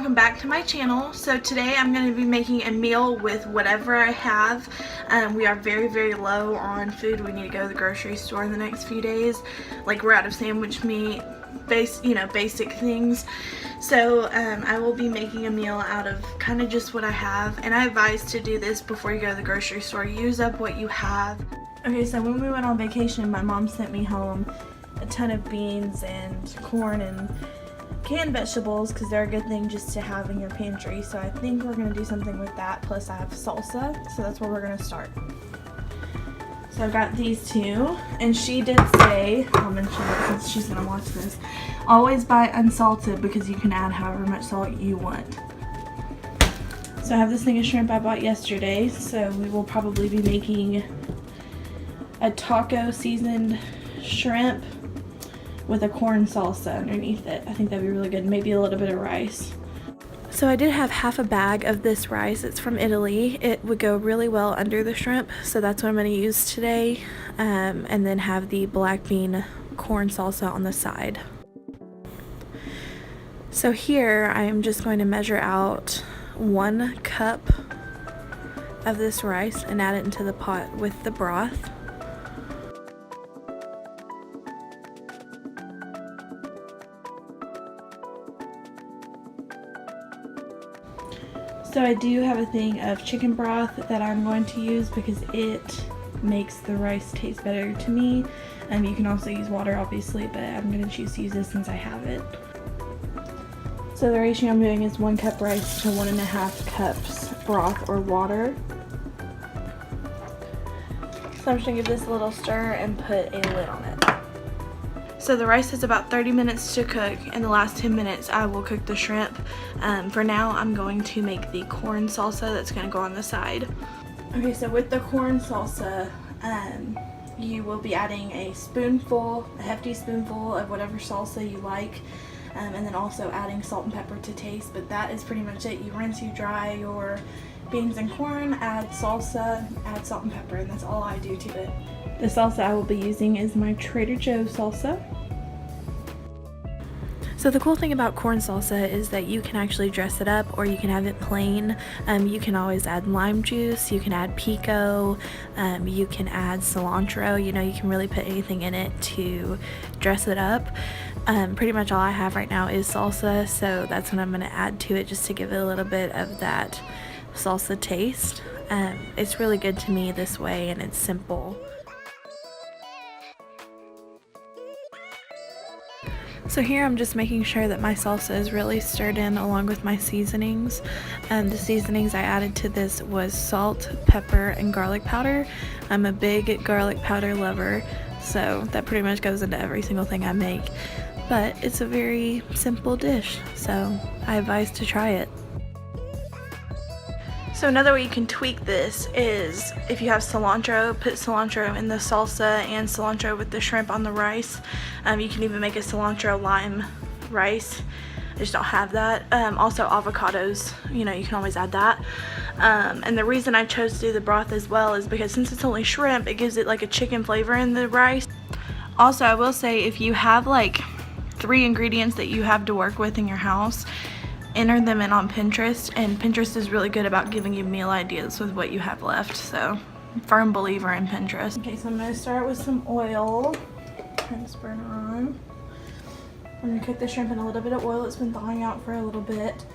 welcome back to my channel. So today I'm going to be making a meal with whatever I have. We are very low on food. We need to go to the grocery store in the next few days. Like, we're out of sandwich meat, basic things. So I will be making a meal out of kind of just what I have, and I advise to do this before you go to the grocery store. Use up what you have. Okay, so when we went on vacation, my mom sent me home a ton of beans and corn and canned vegetables because they're a good thing just to have in your pantry. So I think we're going to do something with that, plus I have salsa, so that's where we're going to start. So I've got these two, and she did say, I'll mention it since she's going to watch this, always buy unsalted because you can add however much salt you want. So I have this thing of shrimp I bought yesterday, so we will probably be making a taco seasoned shrimp with a corn salsa underneath it. I think that'd be really good. Maybe a little bit of rice. So I did have half a bag of this rice. It's from Italy. It would go really well under the shrimp, so that's what I'm going to use today. And then have the black bean corn salsa on the side. So here I am just going to measure out 1 cup of this rice and add it into the pot with the broth. So I do have a thing of chicken broth that I'm going to use because it makes the rice taste better to me. You can also use water, obviously, but I'm going to choose to use this since I have it. So the ratio I'm doing is 1 cup rice to 1.5 cups broth or water. So I'm just going to give this a little stir and put a lid on it. So the rice is about 30 minutes to cook, and the last 10 minutes I will cook the shrimp. For now, I'm going to make the corn salsa that's going to go on the side. Okay, so with the corn salsa, you will be adding a hefty spoonful of whatever salsa you like, and then also adding salt and pepper to taste, but that is pretty much it. You rinse, you dry your beans and corn, add salsa, add salt and pepper, and that's all I do to it. The salsa I will be using is my Trader Joe's salsa. So the cool thing about corn salsa is that you can actually dress it up, or you can have it plain. You can always add lime juice, you can add pico, you can add cilantro. You can really put anything in it to dress it up. Pretty much all I have right now is salsa, so that's what I'm going to add to it just to give it a little bit of that salsa taste. It's really good to me this way, and it's simple. So here I'm just making sure that my salsa is really stirred in along with my seasonings. The seasonings I added to this was salt, pepper, and garlic powder. I'm a big garlic powder lover, so that pretty much goes into every single thing I make. But it's a very simple dish, so I advise to try it. So another way you can tweak this is if you have cilantro, put cilantro in the salsa and cilantro with the shrimp on the rice. You can even make a cilantro lime rice. I just don't have that. Also avocados, you can always add that. And the reason I chose to do the broth as well is because since it's only shrimp, it gives it like a chicken flavor in the rice. Also, I will say, if you have like 3 ingredients that you have to work with in your house, enter them in on Pinterest, and Pinterest is really good about giving you meal ideas with what you have left, so firm believer in Pinterest. Okay, so I'm going to start with some oil. Turn this burner on. I'm going to cook the shrimp in a little bit of oil. It's been thawing out for a little bit.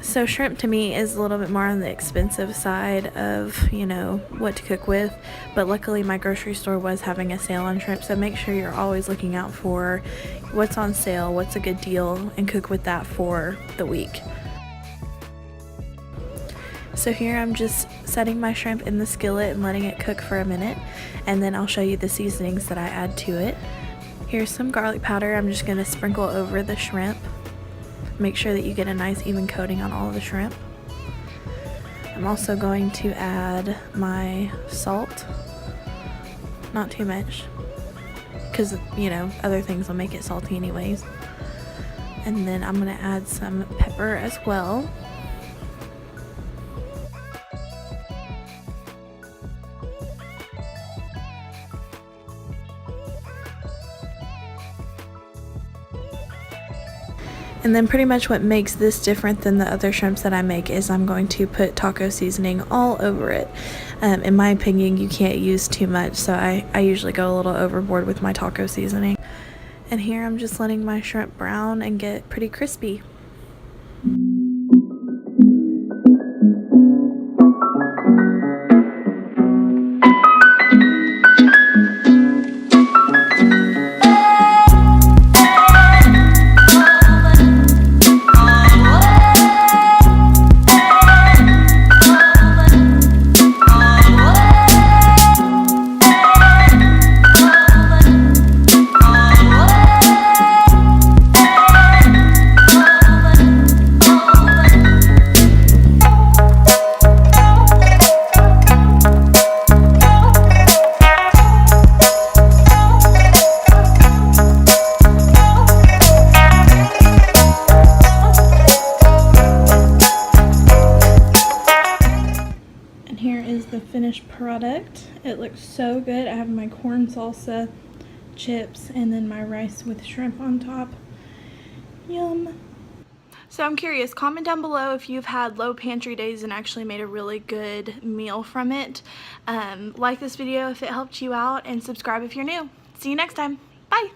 So shrimp to me is a little bit more on the expensive side of, what to cook with, but luckily my grocery store was having a sale on shrimp, so make sure you're always looking out for what's on sale, what's a good deal, and cook with that for the week. So here I'm just setting my shrimp in the skillet and letting it cook for a minute, and then I'll show you the seasonings that I add to it. Here's some garlic powder. I'm just going to sprinkle over the shrimp. Make sure that you get a nice even coating on all of the shrimp. I'm also going to add my salt. Not too much, because other things will make it salty anyways. And then I'm going to add some pepper as well. And then pretty much what makes this different than the other shrimps that I make is I'm going to put taco seasoning all over it. In my opinion, you can't use too much, so I usually go a little overboard with my taco seasoning. And here I'm just letting my shrimp brown and get pretty crispy. The finished product. It looks so good. I have my corn salsa, chips, and then my rice with shrimp on top. Yum. So I'm curious, comment down below if you've had low pantry days and actually made a really good meal from it. Like this video if it helped you out, and subscribe if you're new. See you next time. Bye.